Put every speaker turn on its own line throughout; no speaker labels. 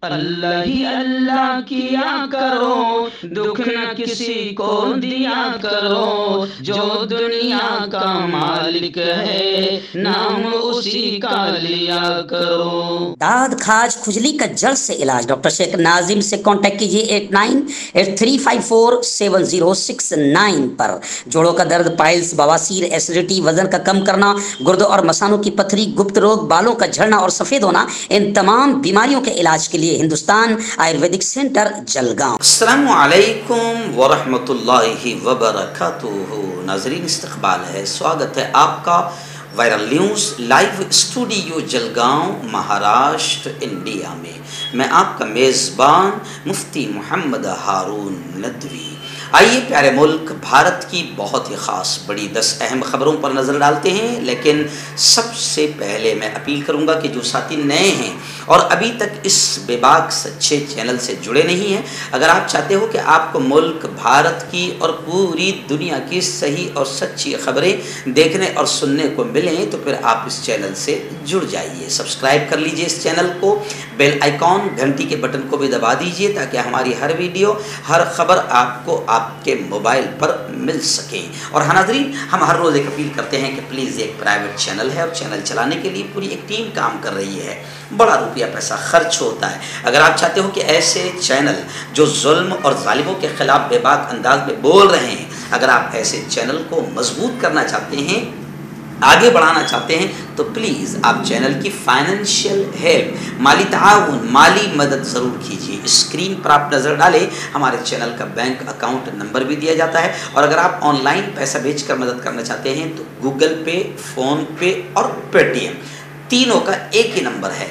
اللہ ہی اللہ کیا کرو، دکھ نہ کسی کو دیا کرو، جو دنیا کا مالک ہے نام اسی کا لیا کرو۔
داد کھاج کھجلی کا جڑ سے علاج ڈاکٹر شیخ ناظم سے کانٹیکٹ کیجیے 8983547069 پر۔ جوڑوں کا درد، پائلس، بواسیر، ایسیڈیٹی، وزن کا کم کرنا، گردوں اور مثانوں کی پتھری، گپت روگ، بالوں کا جھڑنا اور سفید ہونا، ان تمام بیماریوں کے علاج کے لیے ہندوستان آیورویدک سینٹر جلگاؤں۔
السلام علیکم ورحمۃ اللہ وبرکاتہ۔ ناظرین استقبال ہے، سواگت ہے آپ کا viral news live studio Jalgaon Maharashtra India میں۔ میں آپ کا میزبان مفتی محمد ہارون ندوی۔ آئیے پیارے ملک بھارت کی بہت ہی خاص بڑی 10 اہم خبروں پر نظر ڈالتے ہیں، لیکن سب سے پہلے میں اپیل کروں گا کہ جو ساتھی نئے ہیں اور ابھی تک اس بے باک سچے چینل سے جڑے نہیں ہیں، اگر آپ چاہتے ہو کہ آپ کو ملک بھارت کی اور پوری دنیا کی صحیح اور سچی خبریں دیکھنے اور سننے کو ملیں تو پھر آپ اس چینل سے جڑ جائیے۔ سبسکرائب کر لیجئے اس چینل کو، بیل آئیکن گھنٹی کے بٹن کو بھی دبا دیجئے تاکہ ہماری ہر ویڈیو ہر خبر آپ کو آپ کے موبائل پر مل سکے۔ اور ناظرین، ہم ہر روز ایک اپیل کرتے ہیں کہ پلیز ایک پرائیویٹ چینل ہے اور چینل چلانے کے لیے پوری ایک ٹیم کام کر رہی ہے، بڑا روپیہ پیسہ خرچ ہوتا ہے۔ اگر آپ چاہتے ہو کہ ایسے چینل جو ظلم اور ظالموں کے خلاف بے باک انداز میں بول رہے ہیں، اگر آپ ایسے چینل کو مضبوط کرنا چاہتے ہیں، آگے بڑھانا چاہتے ہیں، تو پلیز آپ چینل کی فائنینشیل ہیلپ، مالی تعاون، مالی مدد ضرور کیجیے۔ اسکرین پر آپ نظر ڈالیں، ہمارے چینل کا بینک اکاؤنٹ نمبر بھی دیا جاتا ہے، اور اگر آپ آن لائن پیسہ بھیج کر مدد کرنا چاہتے ہیں تو گوگل پے، فون پے اور پے ٹی ایم تینوں کا ایک ہی نمبر ہے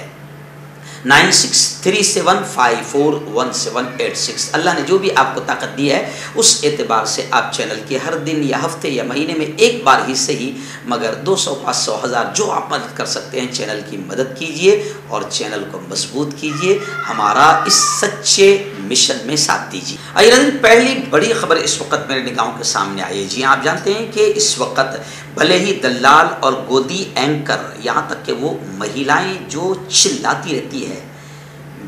9637541786۔ اللہ نے جو بھی آپ کو طاقت دی ہے اس اعتبار سے آپ چینل کے ہر دن یا ہفتے یا مہینے میں ایک بار ہی صحیح مگر 200، 500، 1000 جو آپ مدد کر سکتے ہیں چینل کی مدد کیجئے اور چینل کو مضبوط کیجئے، ہمارا اس سچے مشن میں ساتھ دیجئے۔ پہلی بڑی خبر اس وقت میرے نگاہوں کے سامنے آئی ہے۔ جی آپ جانتے ہیں کہ اس وقت بھلے ہی دلال اور گودی اینکر، یہاں تک کہ وہ مہیلائیں جو چلاتی رہتی ہے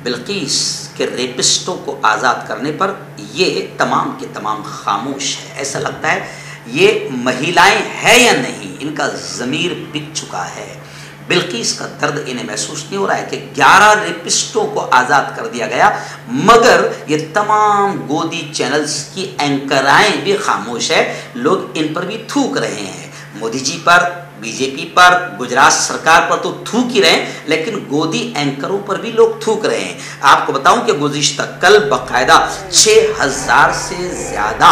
بلقیس کے ریپسٹوں کو آزاد کرنے پر، یہ تمام کے تمام خاموش ہے۔ ایسا لگتا ہے یہ مہیلائیں ہیں یا نہیں، ان کا ضمیر بک چکا ہے۔ بلقیس کا درد انہیں محسوس نہیں ہو رہا ہے کہ 11 ریپسٹوں کو آزاد کر دیا گیا، مگر یہ تمام گودی چینلز کی اینکرائیں بھی خاموش ہے۔ لوگ ان پر بھی تھوک رہے ہیں، مودی جی پر، بی جے پی پر، گجرات سرکار پر تو تھوک ہی رہے ہیں، لیکن گودی اینکروں پر بھی لوگ تھوک رہے ہیں۔ آپ کو بتاؤں کہ گزشتہ کل باقاعدہ 6000 سے زیادہ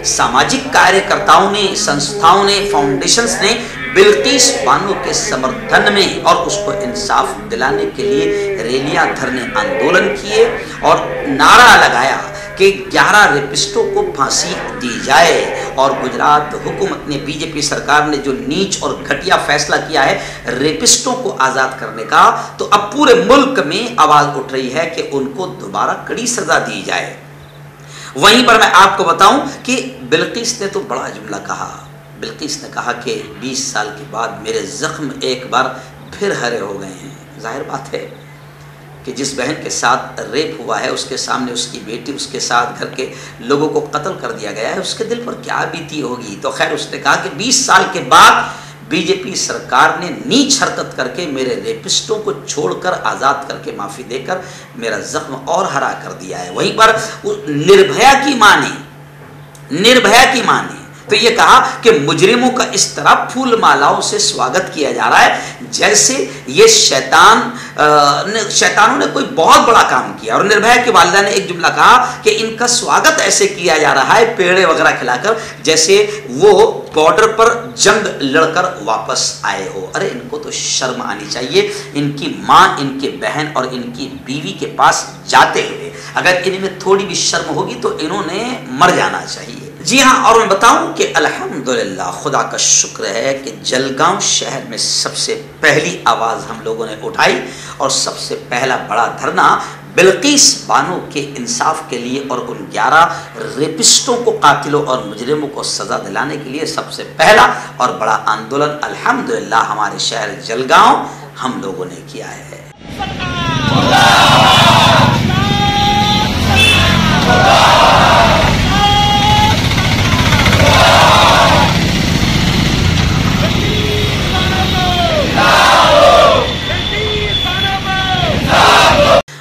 سماجک کاریہ کرتاؤں نے، سنستھاؤں نے، فاؤنڈیشنز نے بلقیس بانو کے سمرتھن میں اور اس کو انصاف دلانے کے لیے ریلیاں، دھرنے، آندولن کیے اور نعرہ لگایا کہ 11 ریپسٹوں کو پھانسی دی جائے۔ اور گجرات حکومت نے، بی جے پی سرکار نے جو نیچ اور گھٹیا فیصلہ کیا ہے ریپسٹوں کو آزاد کرنے کا، تو اب پورے ملک میں آواز اٹھ رہی ہے کہ ان کو دوبارہ کڑی سزا دی جائے۔ وہیں پر میں آپ کو بتاؤں کہ بلقیس نے تو بڑا جملہ کہا۔ بلقیس نے کہا کہ 20 سال کے بعد میرے زخم ایک بار پھر ہرے ہو گئے ہیں۔ ظاہر بات ہے کہ جس بہن کے ساتھ ریپ ہوا ہے، اس کے سامنے اس کی بیٹی، اس کے ساتھ گھر کے لوگوں کو قتل کر دیا گیا ہے، اس کے دل پر کیا بیتی ہوگی۔ تو خیر اس نے کہا کہ 20 سال کے بعد بی جے پی سرکار نے نیچ حرکت کر کے میرے ریپسٹوں کو چھوڑ کر، آزاد کر کے، معافی دے کر میرا زخم اور ہرا کر دیا ہے۔ وہیں پر نربھیا کی ماں نے تو یہ کہا کہ مجرموں کا اس طرح پھول مالاؤں سے سواگت کیا جا رہا ہے جیسے یہ شیطانوں نے کوئی بہت بڑا کام کیا۔ اور نربھیا کی والدہ نے ایک جملہ کہا کہ ان کا سواگت ایسے کیا جا رہا ہے پیڑے وغیرہ کھلا کر جیسے وہ بارڈر پر جنگ لڑ کر واپس آئے ہو۔ ارے ان کو تو شرم آنی چاہیے، ان کی ماں، ان کے بہن اور ان کی بیوی کے پاس جاتے ہوئے اگر ان میں تھوڑی بھی شرم ہوگی تو انہوں نے مر جانا چاہیے۔ جی ہاں، اور میں بتاؤں کہ الحمدللہ خدا کا شکر ہے کہ جلگاؤں شہر میں سب سے پہلی آواز ہم لوگوں نے اٹھائی اور سب سے پہلا بڑا دھرنا بلقیس بانو کے انصاف کے لیے اور ان 11 ریپسٹوں کو، قاتلوں اور مجرموں کو سزا دلانے کے لیے سب سے پہلا اور بڑا آندولن الحمدللہ ہمارے شہر جلگاؤں ہم لوگوں نے کیا ہے۔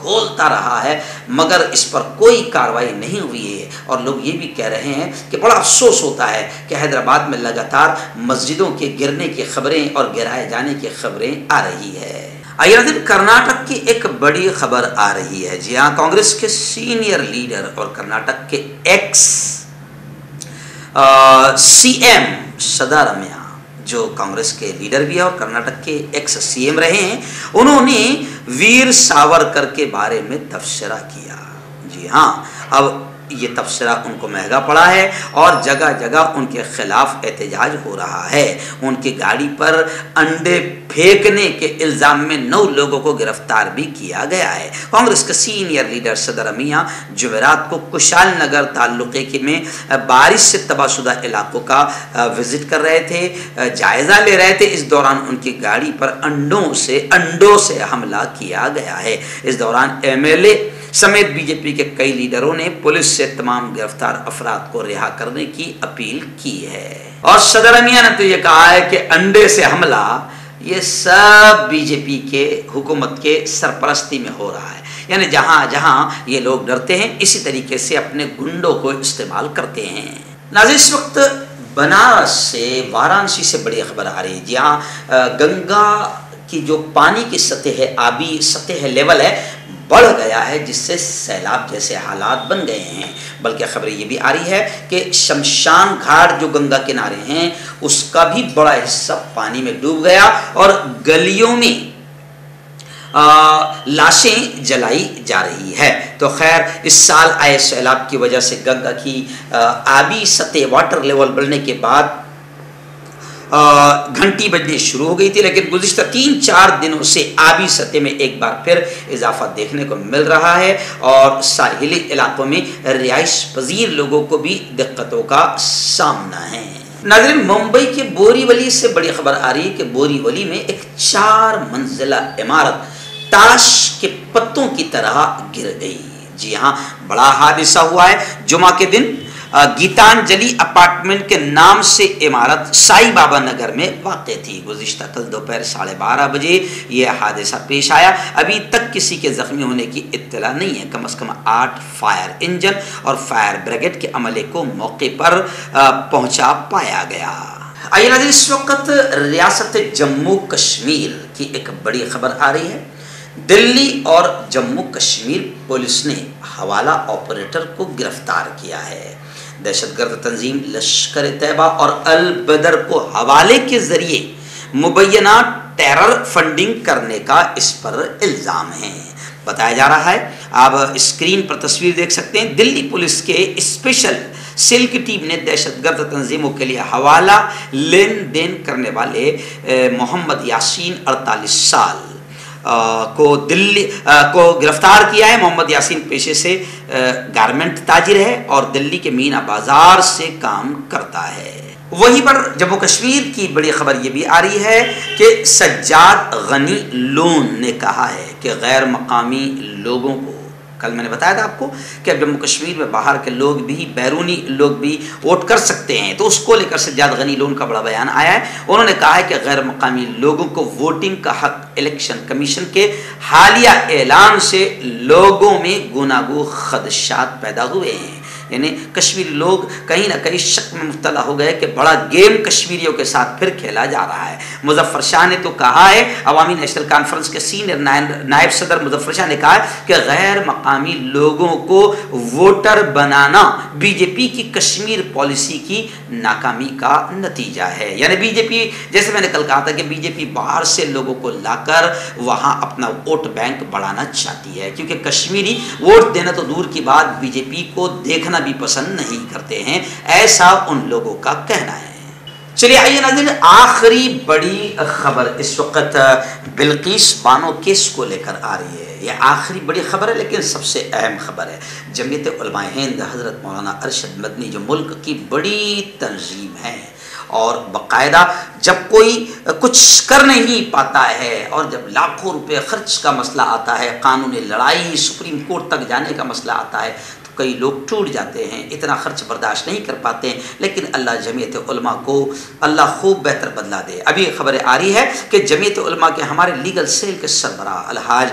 کھولتا رہا ہے مگر اس پر کوئی کارروائی نہیں ہوئی ہے. اور لوگ یہ بھی کہہ رہے ہیں کہ بڑا افسوس ہوتا ہے کہ حیدرآباد میں لگاتار مسجدوں کے گرنے کی خبریں اور گرائے جانے کی خبریں آ رہی ہے. آئیے ناظرین، کرناٹک کی ایک بڑی خبر آ رہی ہے. جی ہاں، کانگریس کے سینئر لیڈر اور کرناٹک کے ایکس سی ایم سدارمیا، جو کانگریس کے لیڈر بھی ہیں اور کرناٹک کے ایکس سی ایم رہے ہیں، انہوں نے ویر ساورکر کے بارے میں تبصرہ کیا. جی ہاں، اب یہ تبصرہ ان کو مہنگا پڑا ہے اور جگہ جگہ ان کے خلاف احتجاج ہو رہا ہے. ان کی گاڑی پر انڈے پھینکنے کے الزام میں 9 لوگوں کو گرفتار بھی کیا گیا ہے. کانگریس کے سینئر لیڈر سدارمیا جمعرات کو کشال نگر تعلقے میں بارش سے تباہ شدہ علاقوں کا وزٹ کر رہے تھے، جائزہ لے رہے تھے. اس دوران ان کی گاڑی پر انڈوں سے حملہ کیا گیا ہے. اس دوران ایم ایل اے سمیت بی جے پی کے کئی لیڈروں نے پولیس سے تمام گرفتار افراد کو رہا کرنے کی اپیل کی ہے. اور سدارمیا نے تو یہ کہا ہے کہ انڈے سے حملہ یہ سب بی جے پی کے حکومت کے سرپرستی میں ہو رہا ہے. یعنی جہاں جہاں یہ لوگ ڈرتے ہیں اسی طریقے سے اپنے گنڈوں کو استعمال کرتے ہیں. ناظرین، اس وقت بنارس سے وارانسی سے بڑی خبر آ رہی ہے. جہاں گنگا کی جو پانی کی سطح ہے، آبی سطح لیول ہے، بڑھ گیا ہے، جس سے سیلاب جیسے حالات بن گئے ہیں. بلکہ خبر یہ بھی آ رہی ہے کہ شمشان گھاٹ جو گنگا کنارے ہیں اس کا بھی بڑا حصہ پانی میں ڈوب گیا اور گلیوں میں لاشیں جلائی جا رہی ہے. تو خیر، اس سال آئے سیلاب کی وجہ سے گنگا کی آبی سطح واٹر لیول بڑھنے کے بعد گھنٹی بجنے شروع ہو گئی تھی، لیکن گزشتہ 3-4 دنوں سے آبی سطح میں ایک بار پھر اضافہ دیکھنے کو مل رہا ہے اور ساحلی علاقوں میں رہائش پذیر لوگوں کو بھی دقتوں کا سامنا ہے. ناظرین، ممبئی کے بوری ولی سے بڑی خبر آ رہی ہے کہ بوری ولی میں ایک 4 منزلہ عمارت تاش کے پتوں کی طرح گر گئی. جی ہاں، بڑا حادثہ ہوا ہے. جمعہ کے دن گیتانجلی اپارٹمنٹ کے نام سے عمارت سائی بابا نگر میں واقع تھی. گزشتہ کل دوپہر 12:30 بجے یہ حادثہ پیش آیا. ابھی تک کسی کے زخمی ہونے کی اطلاع نہیں ہے. کم از کم 8 فائر انجن اور فائر بریگیڈ کے عملے کو موقع پر پہنچا پایا گیا. آئیے ناظرین، اس وقت ریاست جموں کشمیر کی ایک بڑی خبر آ رہی ہے. دلی اور جموں کشمیر پولیس نے حوالہ آپریٹر کو گرفتار کیا ہے. دہشت گرد تنظیم لشکر طیبہ اور البدر کو حوالے کے ذریعے مبینہ ٹیرر فنڈنگ کرنے کا اس پر الزام ہے. بتایا جا رہا ہے، آپ اسکرین پر تصویر دیکھ سکتے ہیں، دلی پولیس کے اسپیشل سیل کی ٹیم نے دہشت گرد تنظیموں کے لیے حوالہ لین دین کرنے والے محمد یاسین 48 سال کو گرفتار کیا ہے. محمد یاسین پیشے سے گارمنٹ تاجر ہے اور دلی کے مینا بازار سے کام کرتا ہے. وہیں پر جموں کشمیر کی بڑی خبر یہ بھی آ رہی ہے کہ سجاد غنی لون نے کہا ہے کہ غیر مقامی لوگوں کو، کل میں نے بتایا تھا آپ کو کہ اب جموں کشمیر میں باہر کے لوگ بھی، بیرونی لوگ بھی ووٹ کر سکتے ہیں، تو اس کو لے کر سجاد غنی لون کا بڑا بیان آیا ہے. انہوں نے کہا ہے کہ غیر مقامی لوگوں کو ووٹنگ کا حق الیکشن کمیشن کے حالیہ اعلان سے لوگوں میں گوناگو خدشات پیدا ہوئے ہیں. یعنی کشمیری لوگ کہیں نہ کہیں شک میں مبتلا ہو گئے کہ بڑا گیم کشمیریوں کے ساتھ پھر کھیلا جا رہا ہے. مظفر شاہ نے تو کہا ہے، عوامی نیشنل کانفرنس کے سینئر نائب صدر مظفر شاہ نے کہا ہے کہ غیر مقامی لوگوں کو ووٹر بنانا بی جے پی کی کشمیر پالیسی کی ناکامی کا نتیجہ ہے. یعنی بی جے پی، جیسے میں نے کل کہا تھا کہ بی جے پی باہر سے لوگوں کو لا کر وہاں اپنا ووٹ بینک بڑھانا چاہتی ہے، کیونکہ کشمیری ووٹ دینا تو دور کی بات بی جے پی کو دیکھنا بھی پسند نہیں کرتے ہیں، ایسا ان لوگوں کا کہنا ہے. چلیے آئیے ناظرین، آخری بڑی خبر اس وقت بلقیس بانو کیس کو لے کر آ رہی ہے. یہ آخری بڑی خبر ہے لیکن سب سے اہم خبر ہے. جمعیت علماء ہند حضرت مولانا ارشد مدنی جو ملک کی بڑی تنظیم ہے اور باقاعدہ جب کوئی کچھ کر نہیں پاتا ہے اور جب لاکھوں روپے خرچ کا مسئلہ آتا ہے، قانونی لڑائی، سپریم کورٹ تک جانے کا مسئلہ آتا ہے، کئی لوگ ٹوٹ جاتے ہیں، اتنا خرچ برداشت نہیں کر پاتے ہیں. لیکن اللہ جمعیت علماء کو اللہ خوب بہتر بدلا دے. ابھی خبریں آ رہی ہے کہ جمعیت علماء کے ہمارے لیگل سیل کے سربراہ الحاج